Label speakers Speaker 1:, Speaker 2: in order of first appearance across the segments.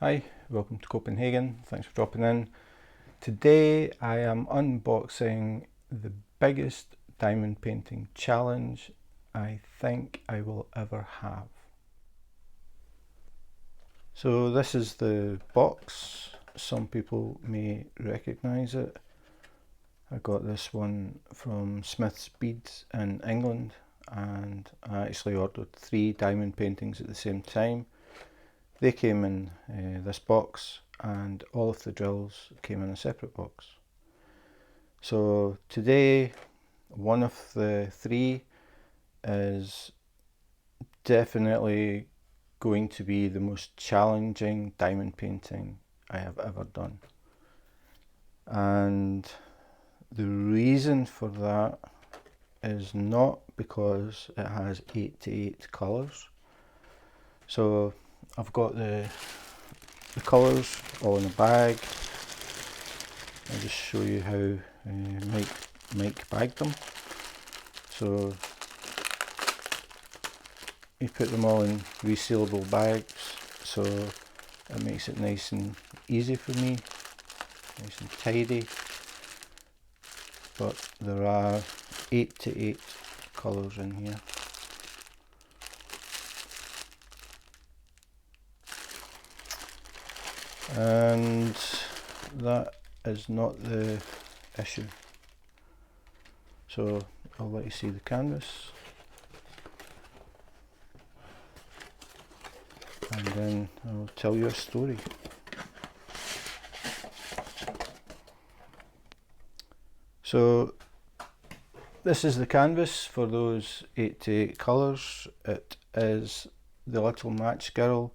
Speaker 1: Hi, welcome to Copenhagen. Thanks for dropping in. Today I am unboxing the biggest diamond painting challenge I think I will ever have. So this is the box. Some people may recognise it. I got this one from Smith's Beads in England, and I actually ordered 3 diamond paintings at the same time. They came in this box, and all of the drills came in a separate box. So today one of the 3 is definitely going to be the most challenging diamond painting I have ever done. And the reason for that is not because it has 8 to 8 colours. So I've got the colours all in a bag. I'll just show you how Mike bagged them. So you put them all in resealable bags, so it makes it nice and easy for me, nice and tidy. But there are 8 to 8 colours in here. And that is not the issue. So I'll let you see the canvas, and then I'll tell you a story. So this is the canvas for those 8 to 8 colours. It is the Little Match Girl.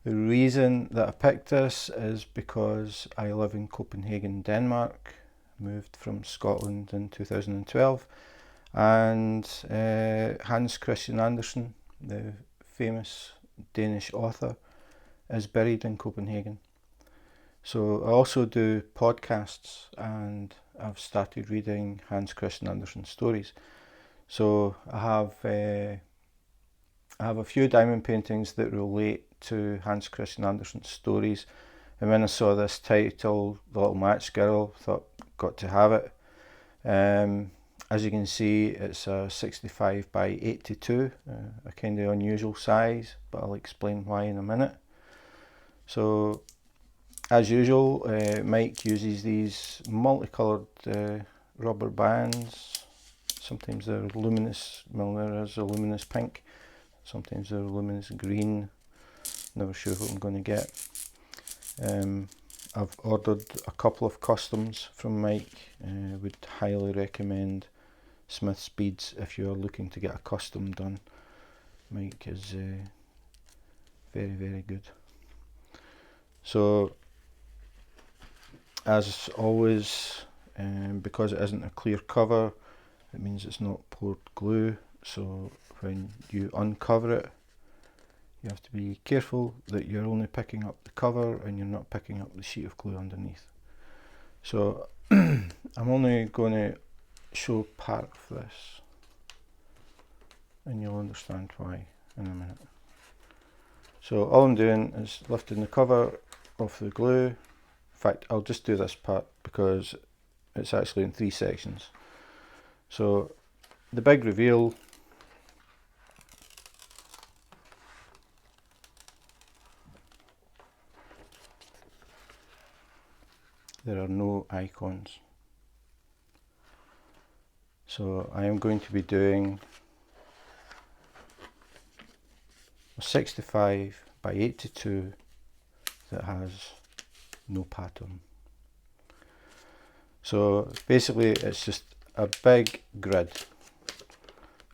Speaker 1: The reason that I picked this is because I live in Copenhagen, Denmark. Moved from Scotland in 2012, and Hans Christian Andersen, the famous Danish author, is buried in Copenhagen. So I also do podcasts, and I've started reading Hans Christian Andersen stories. So I have a few diamond paintings that relate to Hans Christian Andersen's stories, and when I saw this title, The Little Match Girl, I thought, got to have it. As you can see, it's a 65 by 82, a kind of unusual size, but I'll explain why in a minute. So as usual, Mike uses these multicoloured rubber bands. Sometimes they're luminous, well, there is a luminous pink, sometimes they're luminous green. Never sure what I'm going to get. I've ordered a couple of customs from Mike. Would highly recommend Smith's Beads if you're looking to get a custom done. Mike is very, very good. So as always, because it isn't a clear cover, it means it's not poured glue. So when you uncover it, you have to be careful that you're only picking up the cover and you're not picking up the sheet of glue underneath. So I'm only going to show part of this, and you'll understand why in a minute. So all I'm doing is lifting the cover off the glue. In fact, I'll just do this part because it's actually in 3 sections. So the big reveal. There are no icons. So I am going to be doing a 65 by 82 that has no pattern. So basically it's just a big grid,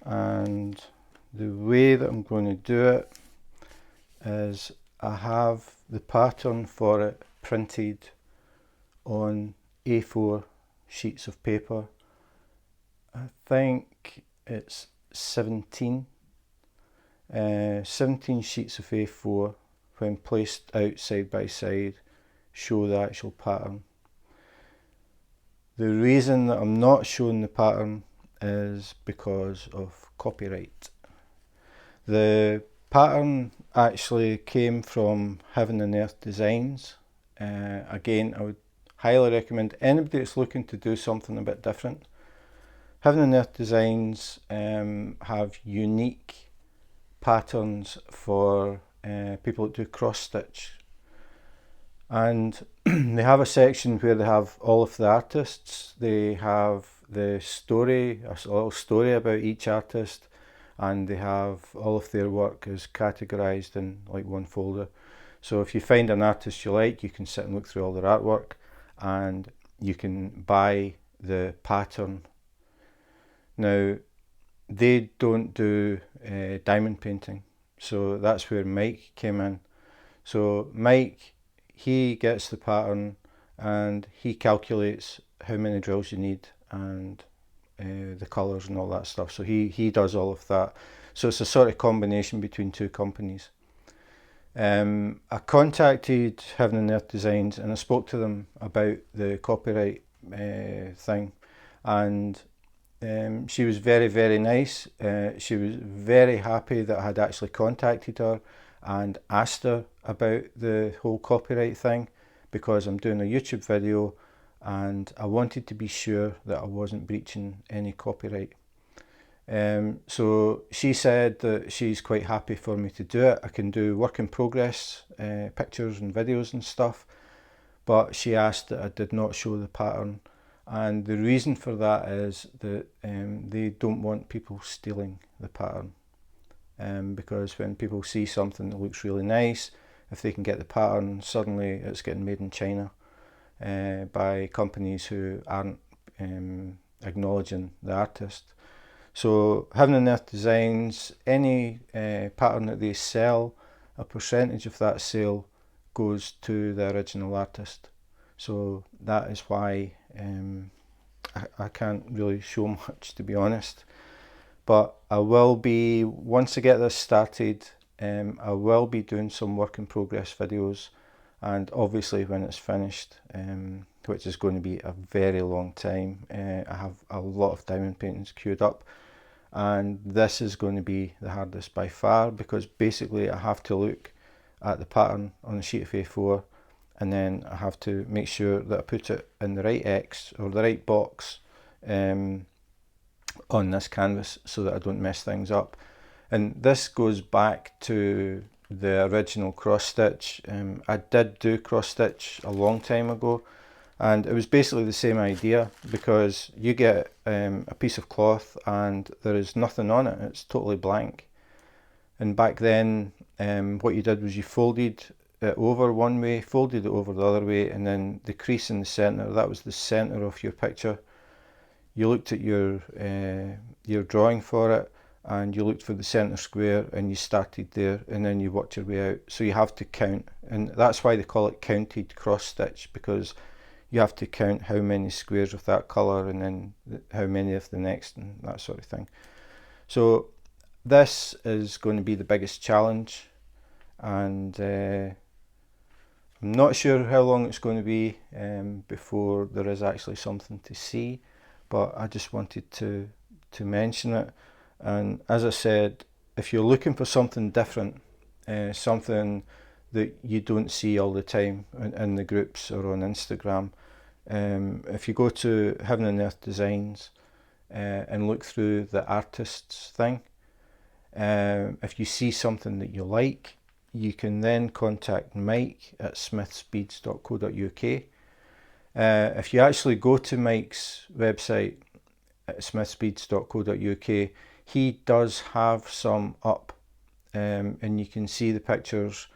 Speaker 1: and the way that I'm going to do it is I have the pattern for it printed on A4 sheets of paper. I think it's 17 sheets of A4, when placed out side by side, show the actual pattern. The reason that I'm not showing the pattern is because of copyright. The pattern actually came from Heaven and Earth Designs. Again, I would highly recommend anybody that's looking to do something a bit different. Heaven and Earth Designs have unique patterns for people that do cross stitch, and they have a section where they have all of the artists. They have the story, a little story about each artist, and they have all of their work is categorized in like one folder. So if you find an artist you like, you can sit and look through all their artwork, and you can buy the pattern. Now, they don't do diamond painting, so that's where Mike came in. So Mike, he gets the pattern and he calculates how many drills you need and the colours and all that stuff. So he does all of that. So it's a sort of combination between two companies. I contacted Heaven and Earth Designs and I spoke to them about the copyright thing, and she was very, very nice. She was very happy that I had actually contacted her and asked her about the whole copyright thing, because I'm doing a YouTube video and I wanted to be sure that I wasn't breaching any copyright. So she said that she's quite happy for me to do it. I can do work in progress pictures and videos and stuff, but she asked that I did not show the pattern. And the reason for that is that they don't want people stealing the pattern, because when people see something that looks really nice, if they can get the pattern, suddenly it's getting made in China by companies who aren't acknowledging the artist. So Heaven and Earth Designs, any pattern that they sell, a percentage of that sale goes to the original artist. So that is why I can't really show much, to be honest. But I will be, once I get this started, I will be doing some work in progress videos, and obviously when it's finished, which is going to be a very long time, I have a lot of diamond paintings queued up, and this is going to be the hardest by far, because basically I have to look at the pattern on a sheet of A4, and then I have to make sure that I put it in the right X or the right box on this canvas so that I don't mess things up. And this goes back to the original cross stitch. I did do cross stitch a long time ago, and it was basically the same idea, because you get a piece of cloth and there is nothing on it, it's totally blank. And back then what you did was you folded it over one way, folded it over the other way, and then the crease in the centre, that was the centre of your picture. You looked at your drawing for it, and you looked for the centre square, and you started there, and then you worked your way out. So you have to count, and that's why they call it counted cross stitch, because you have to count how many squares of that colour and then how many of the next, and that sort of thing. So this is going to be the biggest challenge, and I'm not sure how long it's going to be before there is actually something to see, but I just wanted to mention it. And as I said, if you're looking for something different, something that you don't see all the time in the groups or on Instagram, if you go to Heaven and Earth Designs and look through the artists thing, if you see something that you like, you can then contact Mike at smithsbeads.co.uk. If you actually go to Mike's website at smithsbeads.co.uk, he does have some up, and you can see the pictures,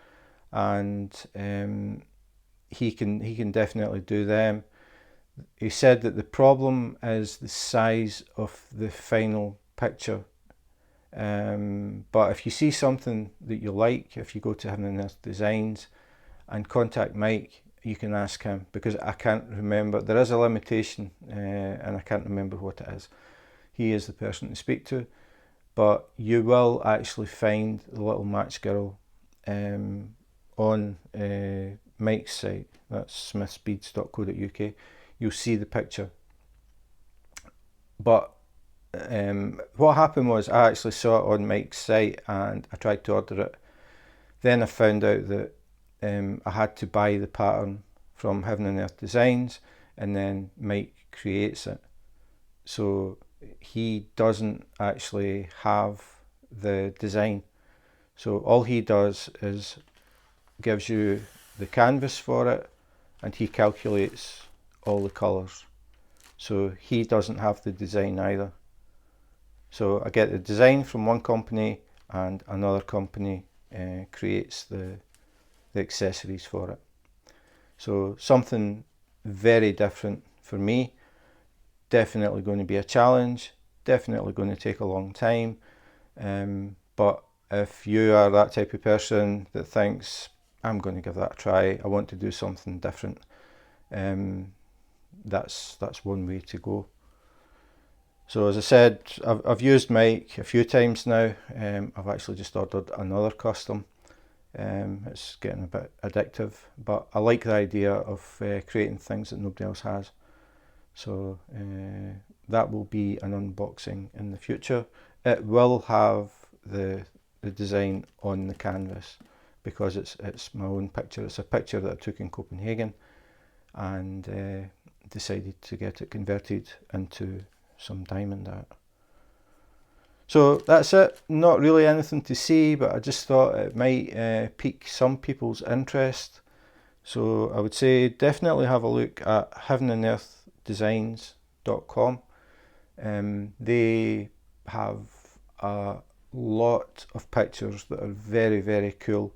Speaker 1: and he can definitely do them. He said that the problem is the size of the final picture. But if you see something that you like, if you go to Heaven and Earth Designs and contact Mike, you can ask him, because I can't remember. There is a limitation, and I can't remember what it is. He is the person to speak to, but you will actually find the little match girl on Mike's site. That's smithsbeads.co.uk. You'll see the picture, but what happened was I actually saw it on Mike's site and I tried to order it. Then I found out that I had to buy the pattern from Heaven and Earth Designs, and then Mike creates it. So he doesn't actually have the design. So all he does is gives you the canvas for it, and he calculates all the colours. So he doesn't have the design either. So I get the design from one company and another company creates the accessories for it. So something very different for me. Definitely going to be a challenge, definitely going to take a long time. But if you are that type of person that thinks, I'm going to give that a try, I want to do something different, that's one way to go. So as I said, I've used Mike a few times now. I've actually just ordered another custom. It's getting a bit addictive, but I like the idea of creating things that nobody else has. So that will be an unboxing in the future. It will have the design on the canvas because it's my own picture. It's a picture that I took in Copenhagen and decided to get it converted into some diamond art. So that's it. Not really anything to see, but I just thought it might pique some people's interest. So I would say definitely have a look at heavenandearthdesigns.com. They have a lot of pictures that are very, very cool,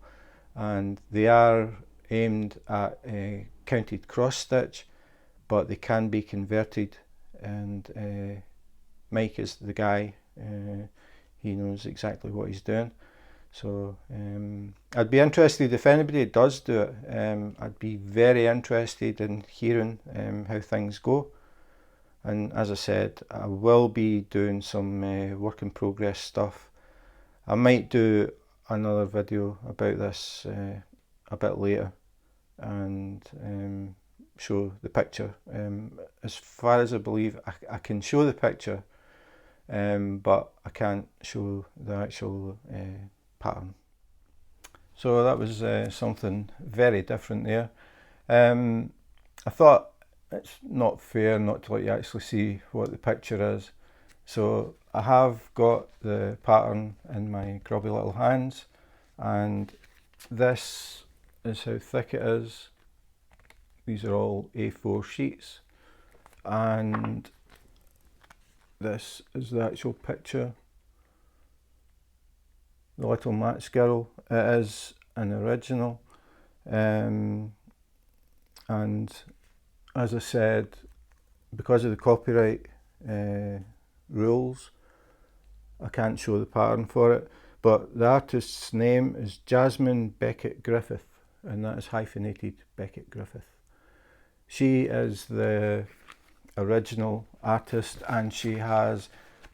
Speaker 1: and they are aimed at counted cross stitch, but they can be converted, and Mike is the guy. He knows exactly what he's doing. So I'd be interested if anybody does do it. I'd be very interested in hearing how things go. And as I said, I will be doing some work in progress stuff. I might do another video about this a bit later and show the picture. As far as I believe, I can show the picture, but I can't show the actual pattern. So that was something very different there. I thought it's not fair not to let you actually see what the picture is. So I have got the pattern in my grubby little hands, and this is how thick it is. These are all A4 sheets, and this is the actual picture. The little match girl, it is an original, and as I said, because of the copyright rules, I can't show the pattern for it, but the artist's name is Jasmine Beckett Griffith, and that is hyphenated Beckett Griffith. She is the original artist, and she has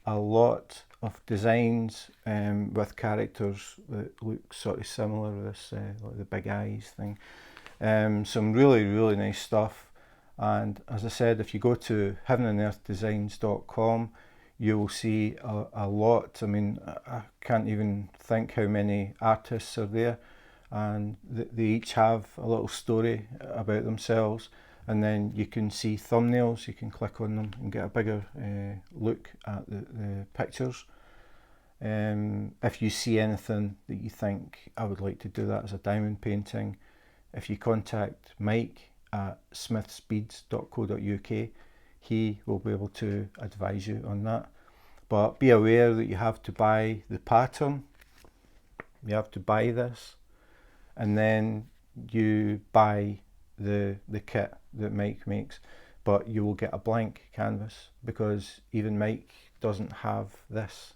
Speaker 1: a lot of designs with characters that look sort of similar, this like the big eyes thing. Some really, really nice stuff. And as I said, if you go to heavenandearthdesigns.com, you will see a lot. I mean, I can't even think how many artists are there, and they each have a little story about themselves. And then you can see thumbnails, you can click on them and get a bigger look at the pictures. If you see anything that you think, I would like to do that as a diamond painting, if you contact Mike at smithsbeads.co.uk, he will be able to advise you on that. But be aware that you have to buy the pattern, you have to buy this, and then you buy the kit that Mike makes, but you will get a blank canvas because even Mike doesn't have this.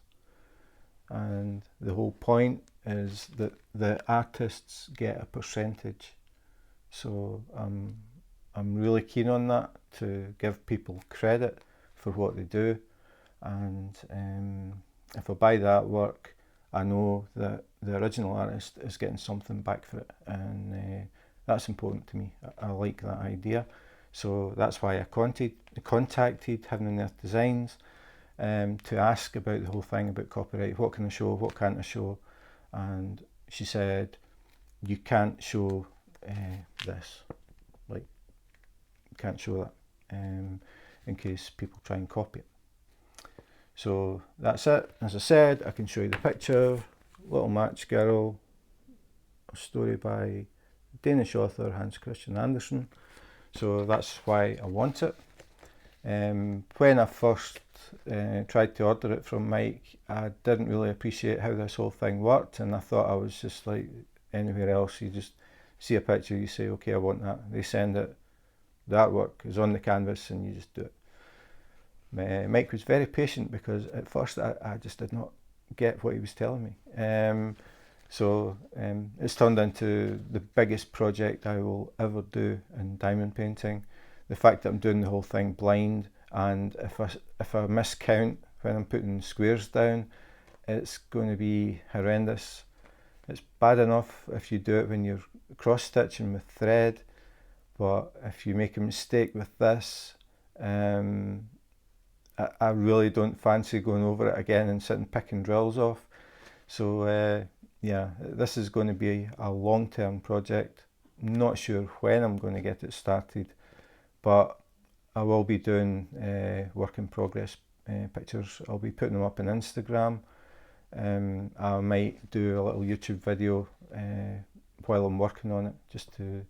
Speaker 1: And the whole point is that the artists get a percentage. So I'm really keen on that, to give people credit for what they do, and if I buy that work, I know that the original artist is getting something back for it, and that's important to me. I like that idea, so that's why I contacted Heaven and Earth Designs. to ask about the whole thing about copyright. What can I show? What can't I show? And she said, you can't show this. Like, you can't show that in case people try and copy it. So that's it. As I said, I can show you the picture. Little Match Girl, a story by Danish author Hans Christian Andersen. So that's why I want it. When I first tried to order it from Mike, I didn't really appreciate how this whole thing worked, and I thought I was just like anywhere else. You just see a picture, you say, okay, I want that. They send it, the artwork is on the canvas, and you just do it. Mike was very patient because at first I just did not get what he was telling me. So it's turned into the biggest project I will ever do in diamond painting. The fact that I'm doing the whole thing blind, and if I miscount when I'm putting squares down, it's going to be horrendous. It's bad enough if you do it when you're cross stitching with thread, but if you make a mistake with this, I really don't fancy going over it again and sitting picking drills off. So yeah, this is going to be a long-term project. Not sure when I'm going to get it started, but I will be doing work in progress pictures. I'll be putting them up on Instagram. I might do a little YouTube video while I'm working on it, just to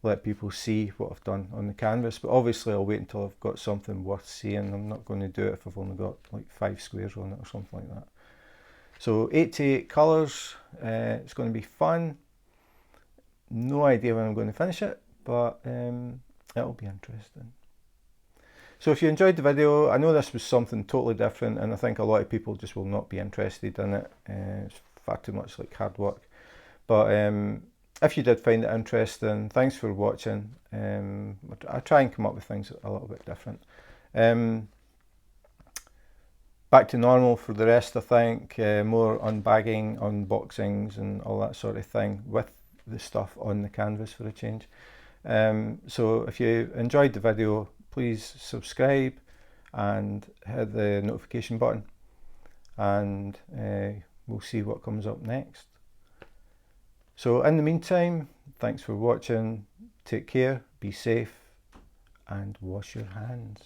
Speaker 1: let people see what I've done on the canvas. But obviously I'll wait until I've got something worth seeing. I'm not going to do it if I've only got like 5 squares on it or something like that. So 8 to 8 colours, it's going to be fun. No idea when I'm going to finish it, but it'll be interesting. So if you enjoyed the video, I know this was something totally different, and I think a lot of people just will not be interested in it. It's far too much like hard work. But if you did find it interesting, thanks for watching. I try and come up with things a little bit different. Back to normal for the rest, I think. More unbagging, unboxings and all that sort of thing with the stuff on the canvas for a change. So if you enjoyed the video, please subscribe and hit the notification button, and we'll see what comes up next. So in the meantime, thanks for watching, take care, be safe, and wash your hands.